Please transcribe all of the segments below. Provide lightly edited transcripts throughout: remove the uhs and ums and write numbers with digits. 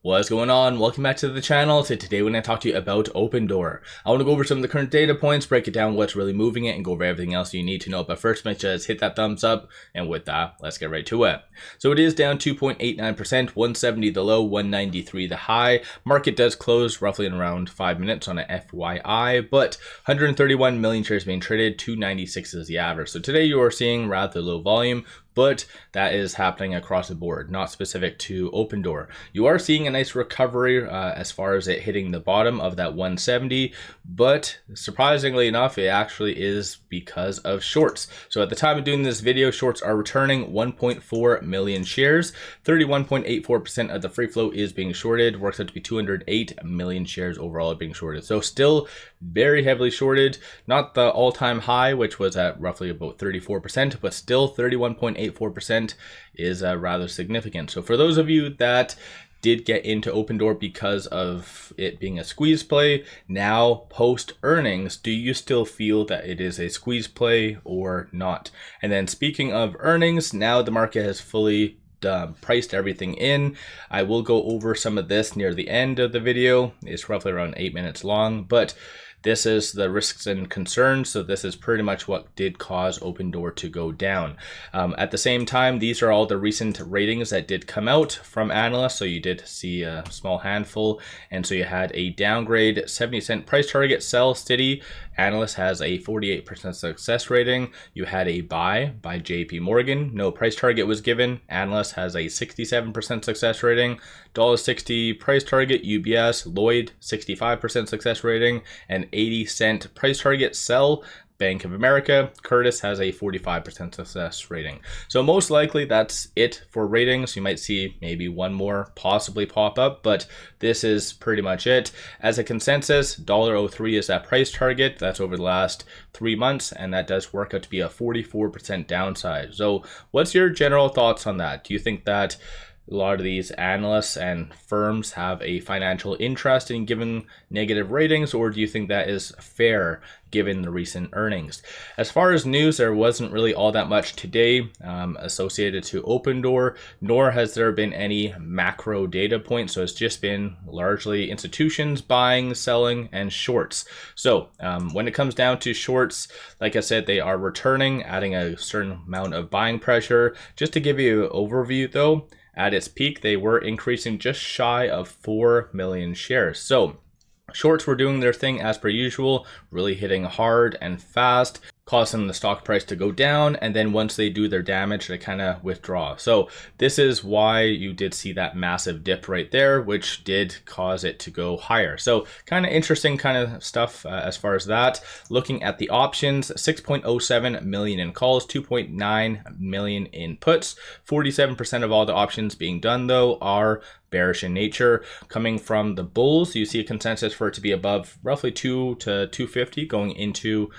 What's going on? Welcome back to the channel. So today we're going to talk to you about Opendoor. I want to go over some of the current data points, break it down what's really moving it, and go over everything else you need to know. But first, make sure to hit that thumbs up. And with that, let's get right to it. So it is down 2.89%, 170 the low, 193 the high. Market does close roughly in around 5 minutes on an FYI, but 131 million shares being traded, 296 is the average. So today you are seeing rather low volume, but that is happening across the board, not specific to Opendoor. You are seeing a nice recovery as far as it hitting the bottom of that 170, but surprisingly enough, it actually is because of shorts. So at the time of doing this video, shorts are returning 1.4 million shares. 31.84% of the free float is being shorted, works out to be 208 million shares overall being shorted. So still very heavily shorted, not the all-time high, which was at roughly about 34%, but still 31.84% is rather significant. So for those of you that did get into Opendoor because of it being a squeeze play, now post earnings, do you still feel that it is a squeeze play or not? And then speaking of earnings, now the market has fully priced everything in. I will go over some of this near the end of the video. It's roughly around 8 minutes long, but this is the risks and concerns. So this is pretty much what did cause Opendoor to go down. At the same time, these are all the recent ratings that did come out from Analyst. So you did see a small handful. And so you had a downgrade 70-cent price target, sell steady. Analyst has a 48% success rating. You had a buy by JP Morgan. No price target was given. Analyst has a 67% success rating. $1.60 price target, UBS. Lloyd, 65% success rating. And 80-cent price target, sell. Bank of America. Curtis has a 45% success rating. So most likely that's it for ratings. You might see maybe one more possibly pop up, but this is pretty much it. As a consensus, $1.03 is that price target. That's over the last 3 months, and that does work out to be a 44% downside. So what's your general thoughts on that? Do you think that a lot of these analysts and firms have a financial interest in giving negative ratings, or do you think that is fair given the recent earnings? As far as news, there wasn't really all that much today associated to Opendoor, nor has there been any macro data points. So it's just been largely institutions buying, selling, and shorts. So when it comes down to shorts, like I said, they are returning, adding a certain amount of buying pressure. Just to give you an overview though, at its peak, they were increasing just shy of 4 million shares. So shorts were doing their thing as per usual, really hitting hard and fast, causing the stock price to go down, and then once they do their damage, they kind of withdraw. So this is why you did see that massive dip right there, which did cause it to go higher. So kind of interesting kind of stuff as far as that. Looking at the options, 6.07 million in calls, 2.9 million in puts. 47% of all the options being done though are bearish in nature. Coming from the bulls, you see a consensus for it to be above roughly 2 to 250 going into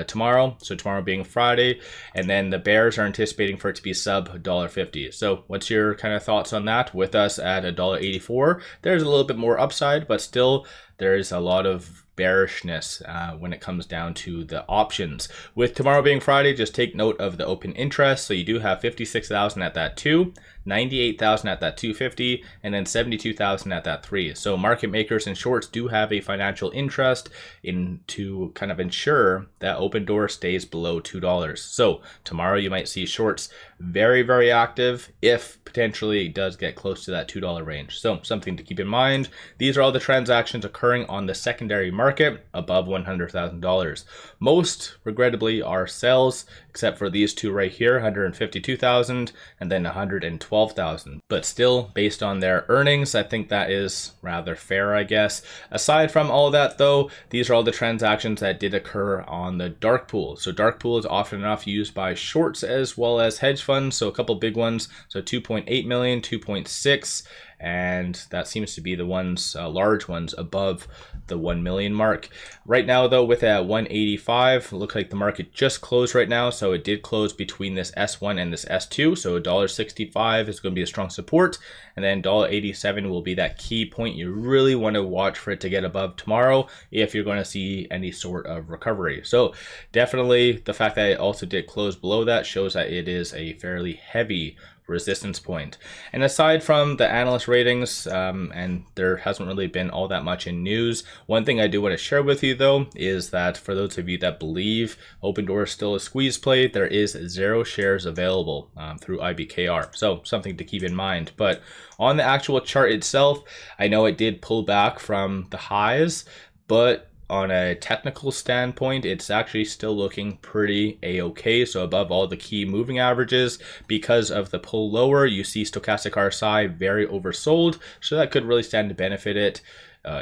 tomorrow, so tomorrow being Friday, and then the bears are anticipating for it to be sub $1.50. So what's your kind of thoughts on that? With us at $1.84, there's a little bit more upside, but still there's a lot of bearishness when it comes down to the options. With tomorrow being Friday, just take note of the open interest. So you do have 56,000 at that 2, 98,000 at that 250, and then 72,000 at that 3. So market makers and shorts do have a financial interest in to kind of ensure that Opendoor stays below $2. So tomorrow you might see shorts very, very active if potentially it does get close to that $2 range. So something to keep in mind. These are all the transactions occurring on the secondary market above $100,000. Most regrettably are sells, except for these two right here, 152,000 and then 112,000. But still, based on their earnings, I think that is rather fair, I guess. Aside from all that though, these are all the transactions that did occur on the dark pool. So dark pool is often enough used by shorts as well as hedge funds. So a couple big ones. So 2.8 million, 2.6, and that seems to be the ones, large ones above the 1 million mark. Right now though, with at 185, looks like the market just closed right now. So it did close between this S1 and this S2. So $1.65 is going to be a strong support, and then $1.87 will be that key point you really want to watch for it to get above tomorrow if you're going to see any sort of recovery. So definitely the fact that it also did close below that shows that it is a fairly heavy resistance point. And aside from the analyst ratings, and there hasn't really been all that much in news, one thing I do want to share with you though is that for those of you that believe Opendoor is still a squeeze play, there is 0 shares available through IBKR. So something to keep in mind. But on the actual chart itself, I know it did pull back from the highs, but on a technical standpoint, it's actually still looking pretty a-okay, so above all the key moving averages. Because of the pull lower, you see stochastic RSI very oversold, so that could really stand to benefit it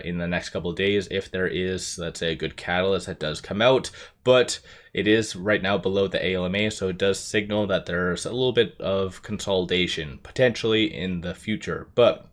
in the next couple of days if there is, let's say, a good catalyst that does come out. But it is right now below the ALMA, so it does signal that there's a little bit of consolidation potentially in the future. But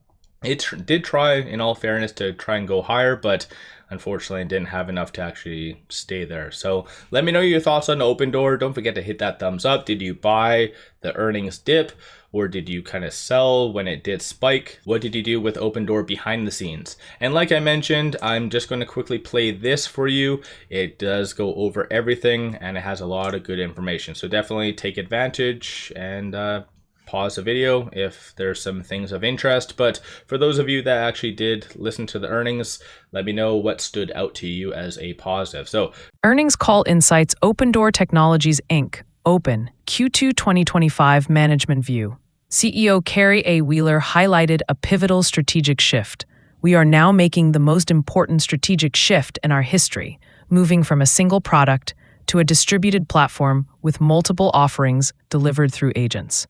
it did try, in all fairness, to try and go higher, but unfortunately, I didn't have enough to actually stay there. So let me know your thoughts on Opendoor. Don't forget to hit that thumbs up. Did you buy the earnings dip, or did you kind of sell when it did spike? What did you do with Opendoor behind the scenes? And like I mentioned, I'm just going to quickly play this for you. It does go over everything, and it has a lot of good information. So definitely take advantage and pause the video if there's some things of interest. But for those of you that actually did listen to the earnings, let me know what stood out to you as a positive. So Earnings Call Insights Opendoor Technologies Inc. Open Q2 2025 Management View. CEO Carrie A. Wheeler highlighted a pivotal strategic shift. We are now making the most important strategic shift in our history, moving from a single product to a distributed platform with multiple offerings delivered through agents.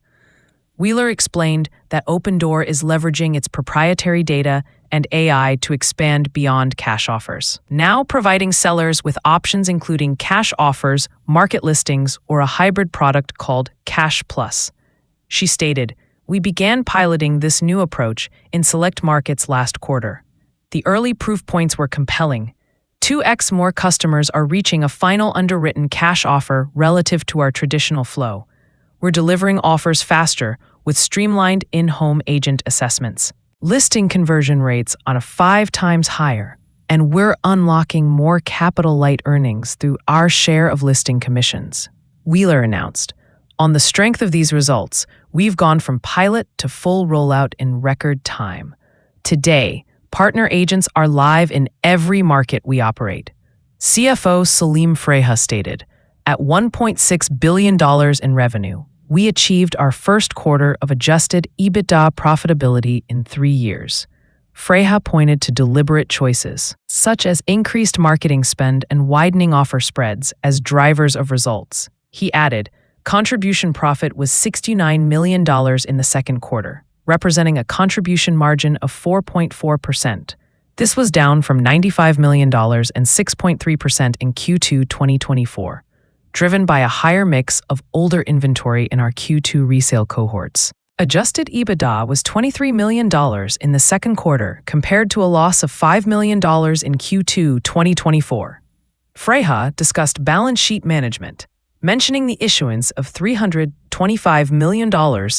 Wheeler explained that Opendoor is leveraging its proprietary data and AI to expand beyond cash offers, now providing sellers with options including cash offers, market listings, or a hybrid product called Cash Plus. She stated, "We began piloting this new approach in select markets last quarter. The early proof points were compelling. 2x more customers are reaching a final underwritten cash offer relative to our traditional flow. We're delivering offers faster with streamlined in-home agent assessments. Listing conversion rates on a 5 times higher, and we're unlocking more capital-light earnings through our share of listing commissions," Wheeler announced. "On the strength of these results, we've gone from pilot to full rollout in record time. Today, partner agents are live in every market we operate." CFO 𝗖𝗢𝗧𝗪 stated, "At $1.6 billion in revenue, we achieved our first quarter of adjusted EBITDA profitability in 3 years." 𝗪𝗧 pointed to deliberate choices, such as increased marketing spend and widening offer spreads, as drivers of results. He added, "Contribution profit was $69 million in the second quarter, representing a contribution margin of 4.4%. This was down from $95 million and 6.3% in Q2 2024. Driven by a higher mix of older inventory in our Q2 resale cohorts. Adjusted EBITDA was $23 million in the second quarter compared to a loss of $5 million in Q2 2024. 𝗪𝗧 discussed balance sheet management, mentioning the issuance of $325 million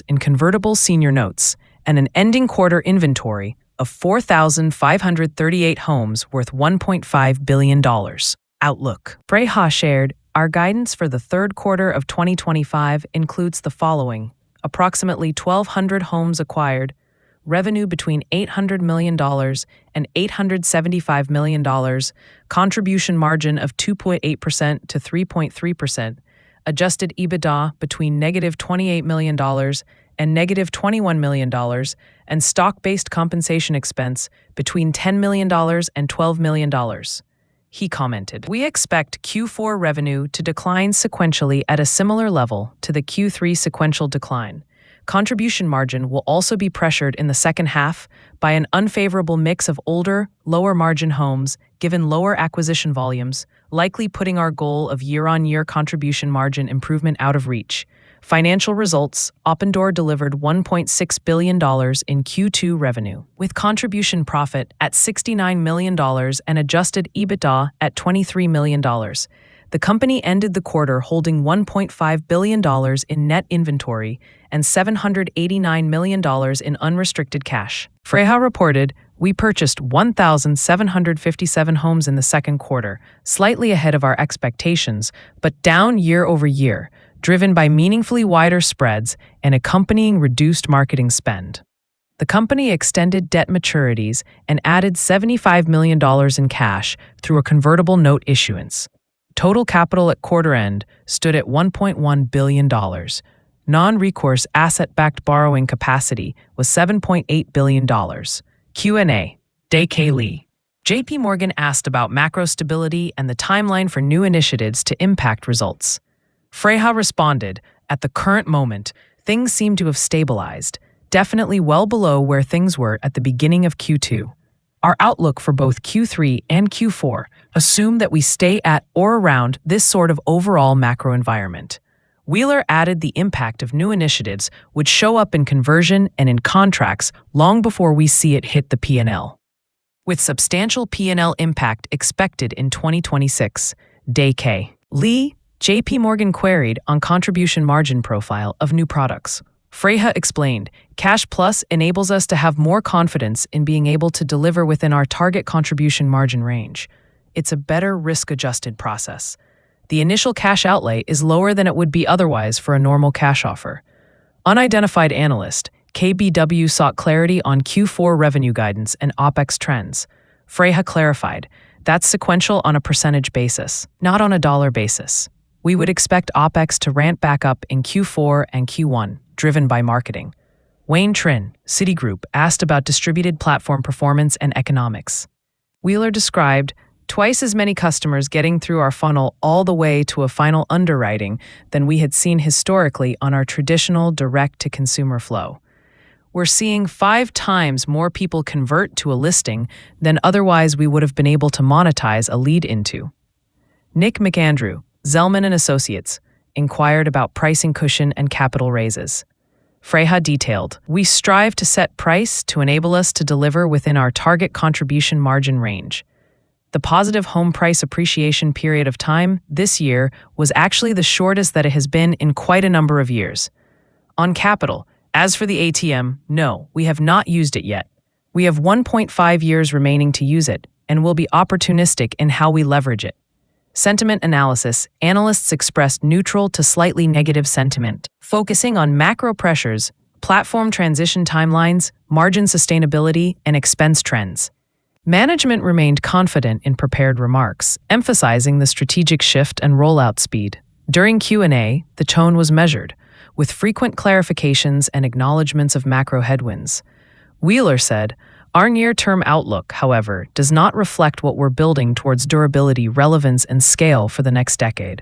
in convertible senior notes and an ending quarter inventory of 4,538 homes worth $1.5 billion. Outlook. 𝗪𝗧 shared, "Our guidance for the third quarter of 2025 includes the following: approximately 1,200 homes acquired, revenue between $800 million and $875 million, contribution margin of 2.8% to 3.3%, adjusted EBITDA between negative $28 million and negative $21 million, and stock-based compensation expense between $10 million and $12 million. He commented, "We expect Q4 revenue to decline sequentially at a similar level to the Q3 sequential decline. Contribution margin will also be pressured in the second half by an unfavorable mix of older, lower-margin homes given lower acquisition volumes, likely putting our goal of year-on-year contribution margin improvement out of reach. Financial results: Opendoor delivered $1.6 billion in Q2 revenue, with contribution profit at $69 million and adjusted EBITDA at $23 million. The company ended the quarter holding $1.5 billion in net inventory and $789 million in unrestricted cash." 𝗪𝗧 reported, "We purchased 1,757 homes in the second quarter, slightly ahead of our expectations, but down year over year, driven by meaningfully wider spreads and accompanying reduced marketing spend. The company extended debt maturities and added $75 million in cash through a convertible note issuance. Total capital at quarter end stood at $1.1 billion. Non-recourse asset-backed borrowing capacity was $7.8 billion. Q&A. 𝗖𝗓𝗧𝗧𝗧𝗧. JP Morgan asked about macro stability and the timeline for new initiatives to impact results. 𝗪𝗧𝗡 responded, "At the current moment, things seem to have stabilized, definitely well below where things were at the beginning of Q2. Our outlook for both Q3 and Q4 assume that we stay at or around this sort of overall macro environment." Wheeler added the impact of new initiatives would show up in conversion and in contracts long before we see it hit the P&L. With substantial P&L impact expected in 2026, 𝗖𝗓𝗧𝗧𝗧𝗧. JP Morgan queried on contribution margin profile of new products. 𝗪𝗧𝗡 explained, Cash Plus enables us to have more confidence in being able to deliver within our target contribution margin range. It's a better risk-adjusted process. The initial cash outlay is lower than it would be otherwise for a normal cash offer. Unidentified analyst, KBW sought clarity on Q4 revenue guidance and OpEx trends. 𝗪𝗧𝗡 clarified, that's sequential on a percentage basis, not on a dollar basis. We would expect OpEx to ramp back up in Q4 and Q1, driven by marketing. Wayne Trinh, Citigroup, asked about distributed platform performance and economics. Wheeler described twice as many customers getting through our funnel all the way to a final underwriting than we had seen historically on our traditional direct-to-consumer flow. We're seeing 5 times more people convert to a listing than otherwise we would have been able to monetize a lead into. Nick McAndrew, 𝗪𝗓𝗧𝗛 Associates, inquired about pricing cushion and capital raises. 𝗪𝗧𝗡 detailed, we strive to set price to enable us to deliver within our target contribution margin range. The positive home price appreciation period of time this year was actually the shortest that it has been in quite a number of years. On capital, as for the ATM, no, we have not used it yet. We have 1.5 years remaining to use it, and will be opportunistic in how we leverage it. Sentiment analysis, analysts expressed neutral to slightly negative sentiment, focusing on macro pressures, platform transition timelines, margin sustainability, and expense trends. Management remained confident in prepared remarks, emphasizing the strategic shift and rollout speed. During Q&A, the tone was measured, with frequent clarifications and acknowledgments of macro headwinds. Wheeler said, our near-term outlook, however, does not reflect what we're building towards durability, relevance, and scale for the next decade.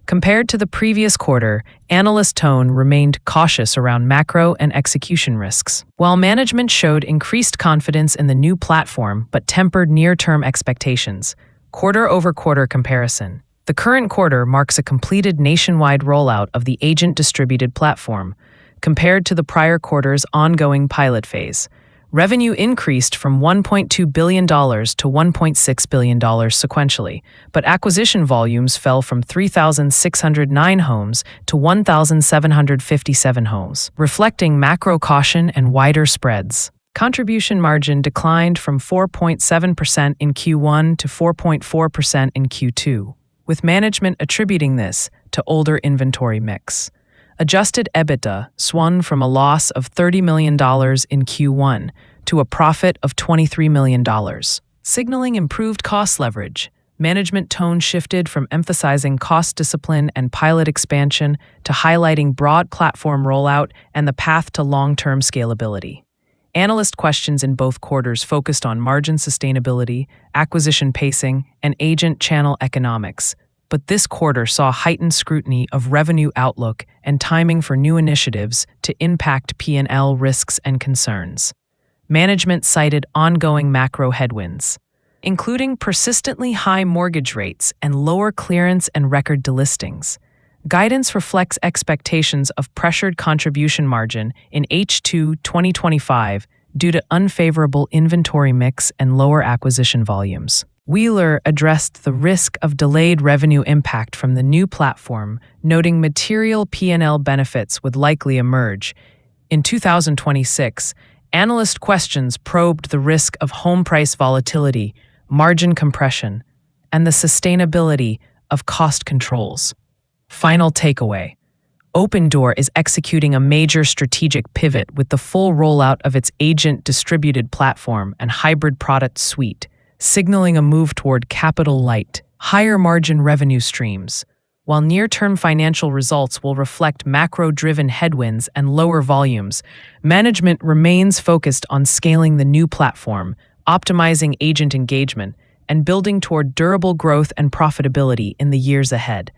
Compared to the previous quarter, analyst tone remained cautious around macro and execution risks, while management showed increased confidence in the new platform but tempered near-term expectations. Quarter-over-quarter comparison. The current quarter marks a completed nationwide rollout of the agent-distributed platform, compared to the prior quarter's ongoing pilot phase. Revenue increased from $1.2 billion to $1.6 billion sequentially, but acquisition volumes fell from 3,609 homes to 1,757 homes, reflecting macro caution and wider spreads. Contribution margin declined from 4.7% in Q1 to 4.4% in Q2, with management attributing this to older inventory mix. Adjusted EBITDA swung from a loss of $30 million in Q1 to a profit of $23 million. Signaling improved cost leverage, management tone shifted from emphasizing cost discipline and pilot expansion to highlighting broad platform rollout and the path to long-term scalability. Analyst questions in both quarters focused on margin sustainability, acquisition pacing, and agent channel economics, but this quarter saw heightened scrutiny of revenue outlook and timing for new initiatives to impact P&L risks and concerns. Management cited ongoing macro headwinds, including persistently high mortgage rates and lower clearance and record delistings. Guidance reflects expectations of pressured contribution margin in H2 2025 due to unfavorable inventory mix and lower acquisition volumes. Wheeler addressed the risk of delayed revenue impact from the new platform, noting material P&L benefits would likely emerge. In 2026, analyst questions probed the risk of home price volatility, margin compression, and the sustainability of cost controls. Final takeaway. Opendoor is executing a major strategic pivot with the full rollout of its agent-distributed platform and hybrid product suite, signaling a move toward capital-light, higher-margin revenue streams. While near-term financial results will reflect macro-driven headwinds and lower volumes, management remains focused on scaling the new platform, optimizing agent engagement, and building toward durable growth and profitability in the years ahead.